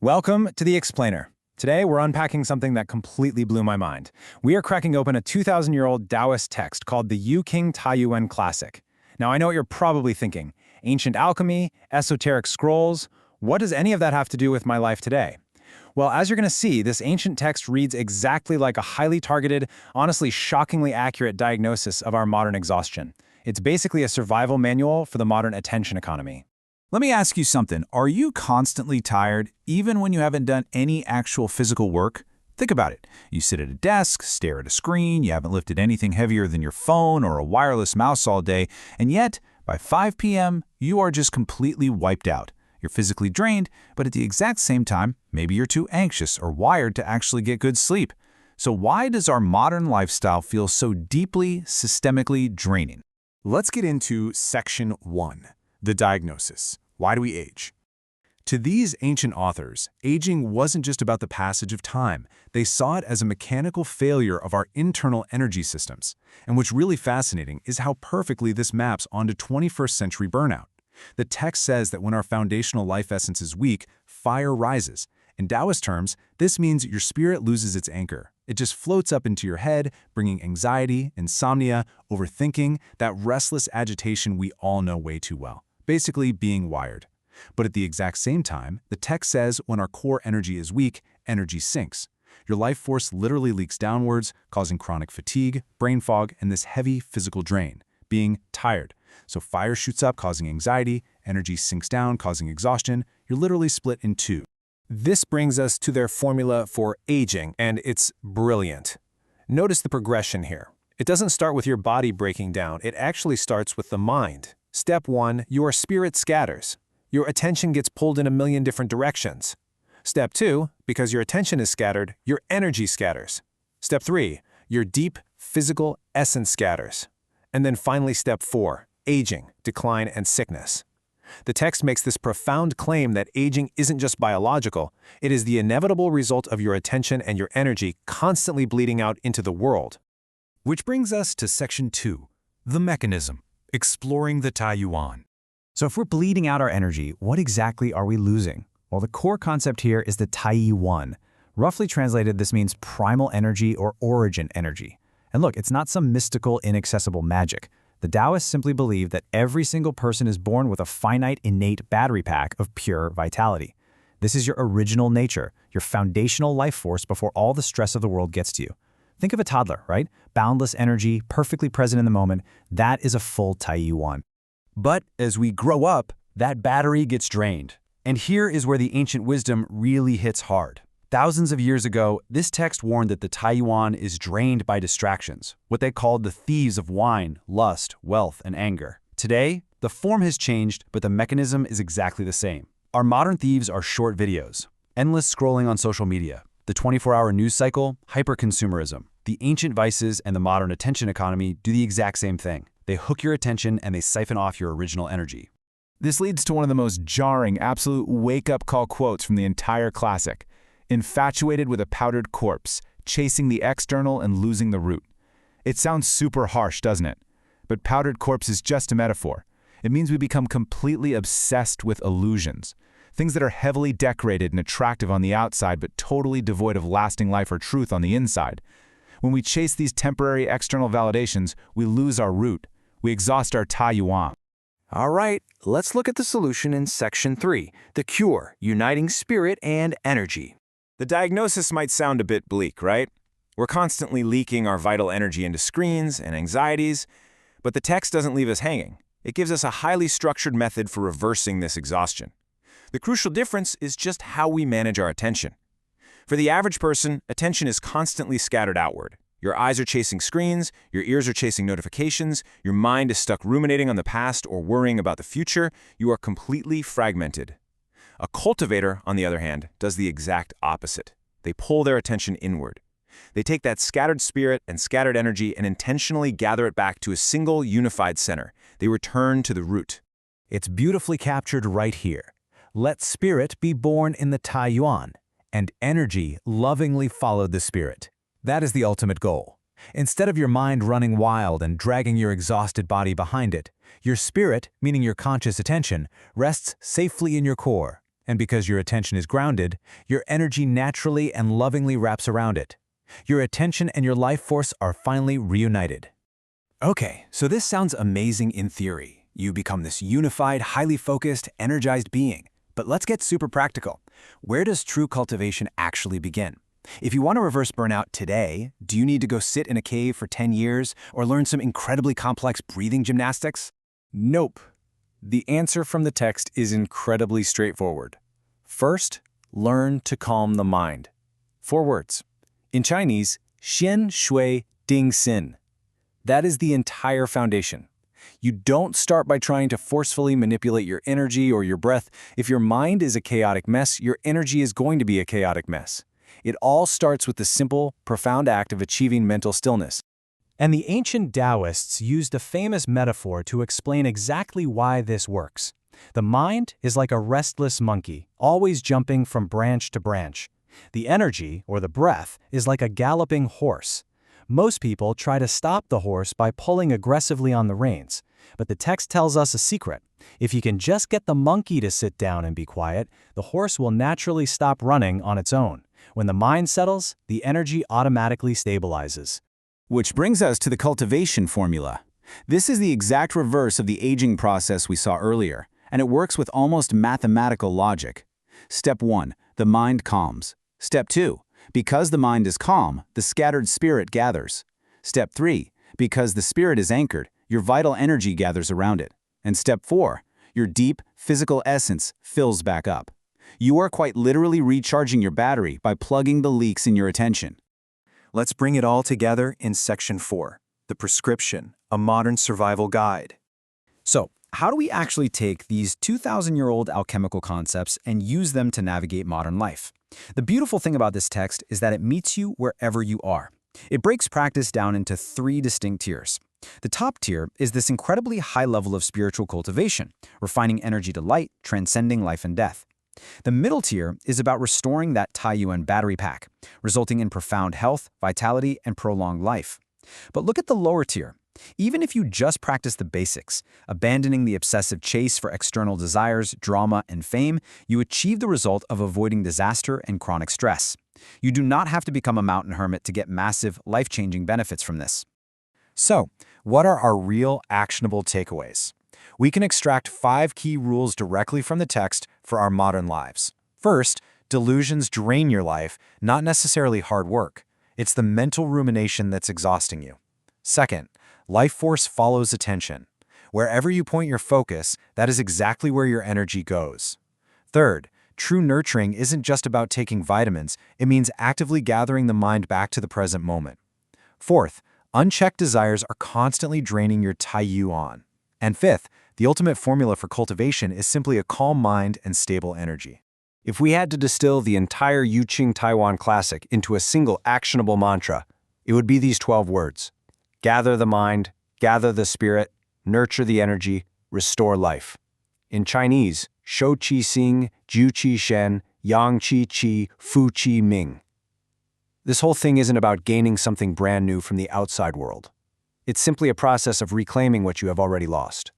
Welcome to The Explainer. Today, we're unpacking something that completely blew my mind. We are cracking open a 2,000-year-old Taoist text called the Yiqing Taiyuan Classic. Now, I know what you're probably thinking. Ancient alchemy, esoteric scrolls, what does any of that have to do with my life today? Well, as you're going to see, this ancient text reads exactly like a highly targeted, honestly shockingly accurate diagnosis of our modern exhaustion. It's basically a survival manual for the modern attention economy. Let me ask you something. Are you constantly tired, even when you haven't done any actual physical work? Think about it. You sit at a desk, stare at a screen, you haven't lifted anything heavier than your phone or a wireless mouse all day, and yet, by 5 p.m., you are just completely wiped out. You're physically drained, but at the exact same time, maybe you're too anxious or wired to actually get good sleep. So why does our modern lifestyle feel so deeply, systemically draining? Let's get into Section 1, the diagnosis. Why do we age? To these ancient authors, aging wasn't just about the passage of time. They saw it as a mechanical failure of our internal energy systems. And what's really fascinating is how perfectly this maps onto 21st century burnout. The text says that when our foundational life essence is weak, fire rises. In Taoist terms, this means your spirit loses its anchor. It just floats up into your head, bringing anxiety, insomnia, overthinking, that restless agitation we all know way too well. Basically being wired. But at the exact same time, the text says when our core energy is weak, energy sinks. Your life force literally leaks downwards, causing chronic fatigue, brain fog, and this heavy physical drain, being tired. So fire shoots up, causing anxiety, energy sinks down, causing exhaustion. You're literally split in two. This brings us to their formula for aging, and it's brilliant. Notice the progression here. It doesn't start with your body breaking down, it actually starts with the mind. Step 1, your spirit scatters. Your attention gets pulled in a million different directions. Step 2, because your attention is scattered, your energy scatters. Step 3, your deep physical essence scatters. And then finally Step 4, aging, decline, and sickness. The text makes this profound claim that aging isn't just biological, it is the inevitable result of your attention and your energy constantly bleeding out into the world. Which brings us to Section 2, the mechanism, exploring the Taiyuan. So if we're bleeding out our energy, what exactly are we losing? Well, the core concept here is the Taiyuan. Roughly translated, this means primal energy or origin energy. And look, it's not some mystical, inaccessible magic. The Taoists simply believe that every single person is born with a finite, innate battery pack of pure vitality. This is your original nature, your foundational life force before all the stress of the world gets to you. Think of a toddler, right? Boundless energy, perfectly present in the moment. That is a full Taiyuan. But as we grow up, that battery gets drained. And here is where the ancient wisdom really hits hard. Thousands of years ago, this text warned that the Taiyuan is drained by distractions, what they called the thieves of wine, lust, wealth, and anger. Today, the form has changed, but the mechanism is exactly the same. Our modern thieves are short videos, endless scrolling on social media, the 24-hour news cycle, hyperconsumerism. The ancient vices and the modern attention economy do the exact same thing. They hook your attention and they siphon off your original energy. This leads to one of the most jarring, absolute wake-up call quotes from the entire classic. Infatuated with a powdered corpse, chasing the external and losing the root. It sounds super harsh, doesn't it? But powdered corpse is just a metaphor. It means we become completely obsessed with illusions. Things that are heavily decorated and attractive on the outside but totally devoid of lasting life or truth on the inside. When we chase these temporary external validations, we lose our root. We exhaust our Taiyuan. All right, let's look at the solution in Section 3, the cure, uniting spirit and energy. The diagnosis might sound a bit bleak, right? We're constantly leaking our vital energy into screens and anxieties, but the text doesn't leave us hanging. It gives us a highly structured method for reversing this exhaustion. The crucial difference is just how we manage our attention. For the average person, attention is constantly scattered outward. Your eyes are chasing screens, your ears are chasing notifications, your mind is stuck ruminating on the past or worrying about the future. You are completely fragmented. A cultivator, on the other hand, does the exact opposite. They pull their attention inward. They take that scattered spirit and scattered energy and intentionally gather it back to a single unified center. They return to the root. It's beautifully captured right here. Let spirit be born in the Taiyuan, and energy lovingly follow the spirit. That is the ultimate goal. Instead of your mind running wild and dragging your exhausted body behind it, your spirit, meaning your conscious attention, rests safely in your core. And because your attention is grounded, your energy naturally and lovingly wraps around it. Your attention and your life force are finally reunited. Okay, so this sounds amazing in theory. You become this unified, highly focused, energized being. But let's get super practical. Where does true cultivation actually begin? If you want to reverse burnout today, do you need to go sit in a cave for 10 years or learn some incredibly complex breathing gymnastics? Nope. The answer from the text is incredibly straightforward. First, learn to calm the mind. 4 words. In Chinese, Xian Shui Ding Xin. That is the entire foundation. You don't start by trying to forcefully manipulate your energy or your breath. If your mind is a chaotic mess, your energy is going to be a chaotic mess. It all starts with the simple, profound act of achieving mental stillness. And the ancient Taoists used a famous metaphor to explain exactly why this works. The mind is like a restless monkey, always jumping from branch to branch. The energy, or the breath, is like a galloping horse. Most people try to stop the horse by pulling aggressively on the reins. But the text tells us a secret. If you can just get the monkey to sit down and be quiet, the horse will naturally stop running on its own. When the mind settles, the energy automatically stabilizes. Which brings us to the cultivation formula. This is the exact reverse of the aging process we saw earlier, and it works with almost mathematical logic. Step 1, the mind calms. Step 2, because the mind is calm, the scattered spirit gathers. Step 3, because the spirit is anchored, your vital energy gathers around it. And step 4, your deep, physical essence fills back up. You are quite literally recharging your battery by plugging the leaks in your attention. Let's bring it all together in Section 4, the prescription, a modern survival guide. So, how do we actually take these 2,000-year-old alchemical concepts and use them to navigate modern life? The beautiful thing about this text is that it meets you wherever you are. It breaks practice down into 3 distinct tiers. The top tier is this incredibly high level of spiritual cultivation, refining energy to light, transcending life and death. The middle tier is about restoring that Taiyuan battery pack, resulting in profound health, vitality, and prolonged life. But look at the lower tier. Even if you just practice the basics, abandoning the obsessive chase for external desires, drama, and fame, you achieve the result of avoiding disaster and chronic stress. You do not have to become a mountain hermit to get massive, life-changing benefits from this. So, what are our real actionable takeaways? We can extract 5 key rules directly from the text for our modern lives. First, delusions drain your life, not necessarily hard work. It's the mental rumination that's exhausting you. Second, life force follows attention. Wherever you point your focus, that is exactly where your energy goes. Third, true nurturing isn't just about taking vitamins, it means actively gathering the mind back to the present moment. Fourth, unchecked desires are constantly draining your Taiyuan. And fifth, the ultimate formula for cultivation is simply a calm mind and stable energy. If we had to distill the entire Yuqing Taiwan classic into a single actionable mantra, it would be these 12 words. Gather the mind, gather the spirit, nurture the energy, restore life. In Chinese, Shou Qi Xing, Ju Qi Shen, Yang Qi Qi, Fu Qi Ming. This whole thing isn't about gaining something brand new from the outside world. It's simply a process of reclaiming what you have already lost.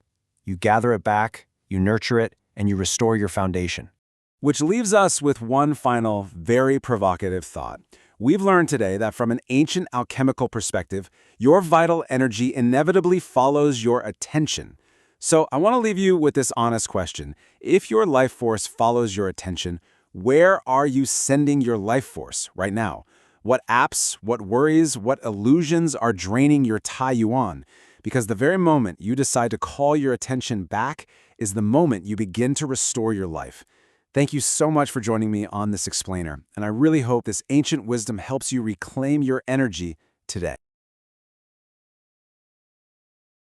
You gather it back, you nurture it, and you restore your foundation. Which leaves us with one final, very provocative thought. We've learned today that from an ancient alchemical perspective, your vital energy inevitably follows your attention. So I want to leave you with this honest question. If your life force follows your attention, where are you sending your life force right now? What apps, what worries, what illusions are draining your Taiyuan? Because the very moment you decide to call your attention back is the moment you begin to restore your life. Thank you so much for joining me on this explainer, and I really hope this ancient wisdom helps you reclaim your energy today.